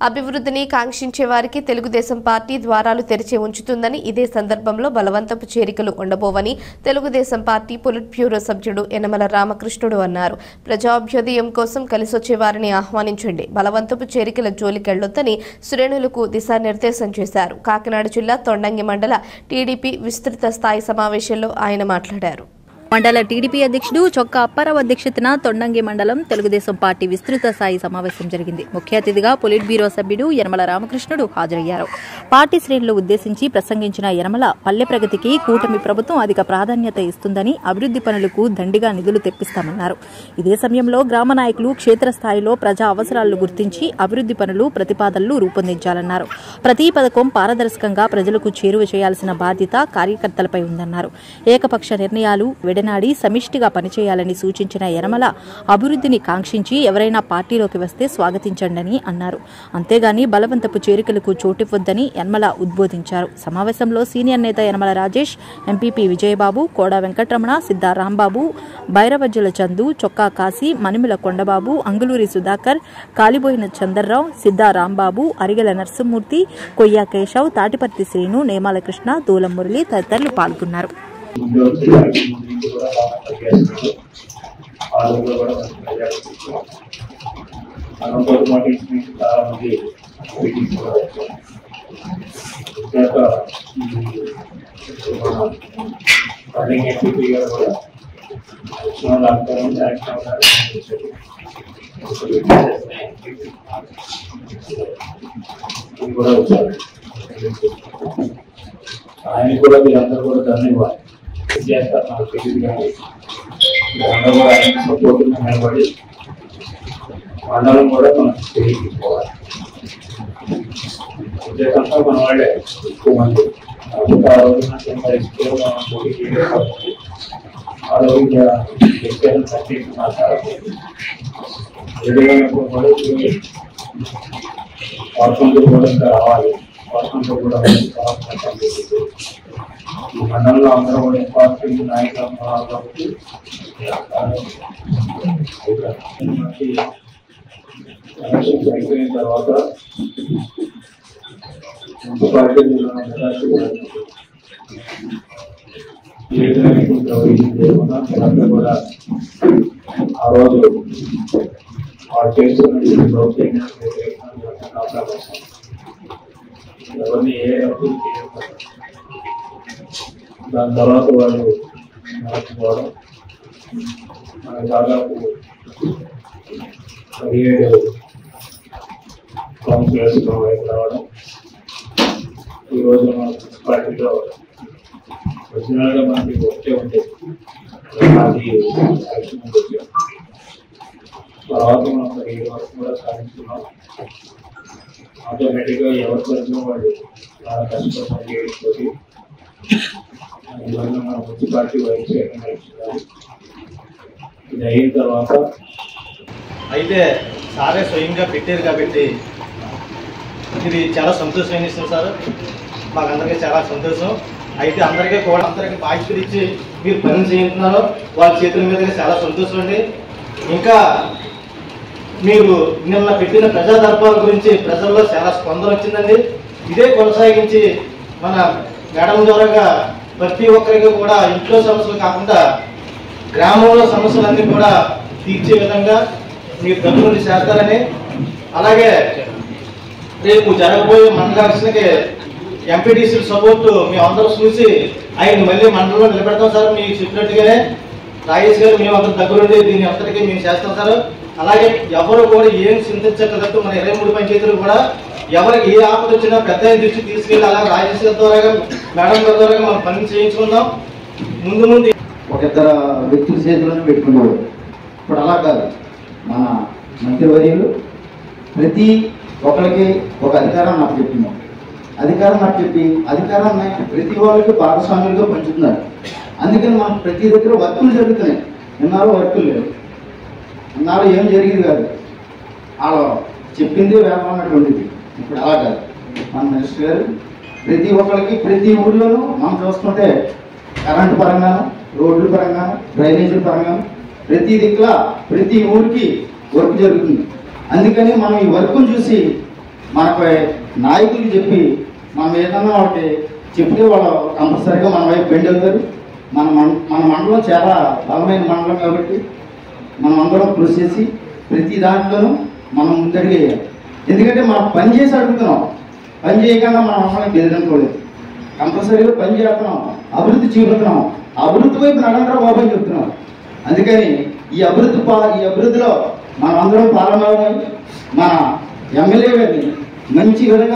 అభివృద్ధిని కాంక్షించే వారికి తెలుగుదేశం పార్టీ ద్వారాలు తెరిచి ఉంచుతుందని, ఇదే సందర్భంలో బలవంతపు చేరికలు ఉండబోవని తెలుగుదేశం పార్టీ పొలిట్ బ్యూరో సభ్యుడు యనమల రామకృష్ణుడు అన్నారు. ప్రజాభ్యుదయం కోసం కలిసొచ్చే వారిని ఆహ్వానించండి, బలవంతపు చేరికల జోలికెళ్లొద్దని శ్రేణులకు దిశానిర్దేశం చేశారు. కాకినాడ జిల్లా తొండంగి మండల టీడీపీ విస్తృత స్థాయి సమావేశంలో ఆయన మాట్లాడారు. మండల టీడీపీ అధ్యక్షుడు చొక్కా అప్పారావు అధ్యక్షతన తొండంగి మండలం తెలుగుదేశం పార్టీ విస్తృత స్థాయి సమావేశం జరిగింది. ముఖ్య అతిథిగా పొలిట్ బ్యూరో సభ్యుడు యనమల రామకృష్ణుడు హాజరయ్యారు. పార్టీ శ్రేణులు ఉద్దేశించి ప్రసంగించిన యనమల పల్లె ప్రగతికి కూటమి ప్రభుత్వం అధిక ప్రాధాన్యత ఇస్తుందని, అభివృద్ది పనులకు దండిగా నిధులు తెప్పిస్తామన్నారు. ఇదే సమయంలో గ్రామ నాయకులు క్షేత్రస్థాయిలో ప్రజా అవసరాలను గుర్తించి అభివృద్ది పనులు ప్రతిపాదనలు రూపొందించాలన్నారు. ప్రతి పథకం పారదర్శకంగా ప్రజలకు చేరువ చేయాల్సిన బాధ్యత కార్యకర్తలపై ఉందన్నారు. ఏకపక్ష నిర్ణయాలు విడనాడి సమిష్టిగా పనిచేయాలని సూచించిన యనమల అభివృద్ధిని కాంక్షించి ఎవరైనా పార్టీలోకి వస్తే స్వాగతించండని అన్నారు. అంతేగాని బలవంతపు చేరికలకు చోటివ్వొద్దని యనమల ఉద్బోధించారు. సమావేశంలో సీనియర్ నేత యనమల రాజేష్, ఎంపీపీ విజయబాబు, కోడా వెంకటరమణ, సిద్ధా రాంబాబు, బైరవజ్జుల చందు, చొక్కా కాశీ, మనిమిల కొండబాబు, అంగులూరి సుధాకర్, కాలిబోయిన చందర్రావు, సిద్ధా రాంబాబు, అరిగెల నరసింహమూర్తి, కొయ్యా కేశవ్, తాటిపర్తి శ్రీను, నేమాల కృష్ణ, దూలం మురళి తదితరులు పాల్గొన్నారు. ఆయన కూడా మీరందరూ కూడా ధన్యవాదాలు చేస్తారు. నాకు తెలియదు కానీ మీరందరూ కూడా ఆయన సపోర్ట్ నిలబడి మండలం కూడా మనం తెలియజేసుకోవాలి. ఉద్దేశంతో మన వాళ్ళే ఎక్కువ మంది ఆ రోజున ఆ రోజు ఎదురైనప్పుడు కూడా వర్షంతో కూడా ఇంకా రావాలి. వర్షంతో కూడా ఈ మండలంలో అందరూ కూడా పార్టీ నాయకులు ఉన్నారు కాబట్టి అయిపోయిన తర్వాత మున్సిపాలిటీ కూడా ఆ రోజు వాళ్ళు చేస్తున్న ఎవరిని ఏ అభివృద్ధి చేయకపోవడం, దాని తర్వాత వాళ్ళు మార్చుకోవడం, మనకు దాదాపు 17 కౌన్సిలర్స్ వైపు రావడం, ఈరోజు మన మున్సిపాలిటీలో ఒరిజినల్గా మనకి వచ్చే ఉండేది అది ఎలక్షన్ వచ్చాం. తర్వాత మనం 17 వరకు కూడా సాధించుకున్నాం. ఆటోమేటిక్గా ఎవరి వరకు వాళ్ళు చాలా కష్టపడి చేయకపోతే అందువల్ల మన మున్సిపాలిటీ వైపు చేయడం. ఇది అయిన తర్వాత అయితే సారే స్వయంగా పెట్టారు కాబట్టి ఇది చాలా సంతోషమైన విషయం సార్. మాకందరికీ చాలా సంతోషం. అయితే అందరికీ కూడా అందరికీ బాధ్యతలు ఇచ్చి మీరు పని చేస్తున్నారు, వాళ్ళ చేతుల మీద చాలా సంతోషం అండి. ఇంకా మీరు నిన్న పెట్టిన ప్రజా దర్బార్ గురించి ప్రజల్లో చాలా స్పందన వచ్చిందండి. ఇదే కొనసాగించి మన మేడం ద్వారాగా ప్రతి ఒక్కరికి కూడా ఇంట్లో సమస్యలు కాకుండా గ్రామంలో సమస్యలన్నీ కూడా తీర్చే విధంగా మీరు దగ్గరుండి చేస్తారని, అలాగే రేపు జరగబోయే మండల ఎలక్షన్కి ఎంపీటీసీ సపోర్టు మేము అందరూ చూసి ఆయన మళ్ళీ మండలంలో నిలబెడతాం సార్. మీకు చెప్పినట్టుగానే రాజేష్ గారు మేము అందరి దగ్గరుండి దీన్ని అంతటికీ మేము చేస్తాం సార్. అలాగే ఎవరు కూడా ఏం చింతించగలదు, మన 23 పంచాయతీలు కూడా ఎవరికి ఏ ఆపద వచ్చినా పెద్ద దృష్టి తీసుకెళ్ళి అలాగే రాజేష్ గారి ద్వారా మేడం గారి ద్వారా మనం పని చేయించుకుందాం. ముందు ముందు ఒక ఇద్దరు వ్యక్తుల చేతులను పెట్టుకునేవాడు. ఇప్పుడు అలా కాదు. మన మంత్రివర్యులు ప్రతి ఒక్కరికి ఒక అధికారం నాకు చెప్తున్నాం. అధికారం నాకు చెప్పి అధికారాన్ని ప్రతి వాళ్ళకి భాగస్వామ్యంగా పంచుతున్నారు. అందుకని మనకు ప్రతి దగ్గర వర్కులు జరుగుతున్నాయి. ఎన్నాళ్ళు వర్కులు లేవు, ఎన్నాళ్ళు ఏం జరిగింది కాదు. అలా చెప్పింది వేమన్నటువంటిది. ఇప్పుడు అలా కాదు. మన మినిస్టర్ గారు ప్రతి ఒక్కరికి ప్రతి ఊళ్ళోనూ మనం చూసుకుంటే కరెంటు పరంగాను, రోడ్ల పరంగాను, డ్రైనేజీల పరంగాను ప్రతి దిక్కులా ప్రతి ఊరికి వర్క్ జరుగుతుంది. అందుకని మనం ఈ వర్క్ను చూసి మనకు నాయకులు చెప్పి మనం ఏదన్నా వాళ్ళకి చెప్తే వాళ్ళు కంపల్సరీగా మన వైపు బెండ్ అవుతారు. మన మండలం చాలా బలమైన మండలం కాబట్టి మనం అందరం కృషి చేసి ప్రతి దాంట్లోనూ మనం ముందడిగేయాలి. ఎందుకంటే మనం పని చేసి అడుగుతున్నాం, పని చేయకుండా మనం మమ్మల్ని గెలిదనుకోలేదు. కంపల్సరీగా పని చేస్తున్నాం, అభివృద్ధి చూపుతున్నాం, అభివృద్ధి వైపు నడంగా బాబు అని చెప్తున్నాం. అందుకని ఈ అభివృద్ధిలో మనం అందరం పాల్గొనాలని మన ఎమ్మెల్యే గారిని మంచి విధంగా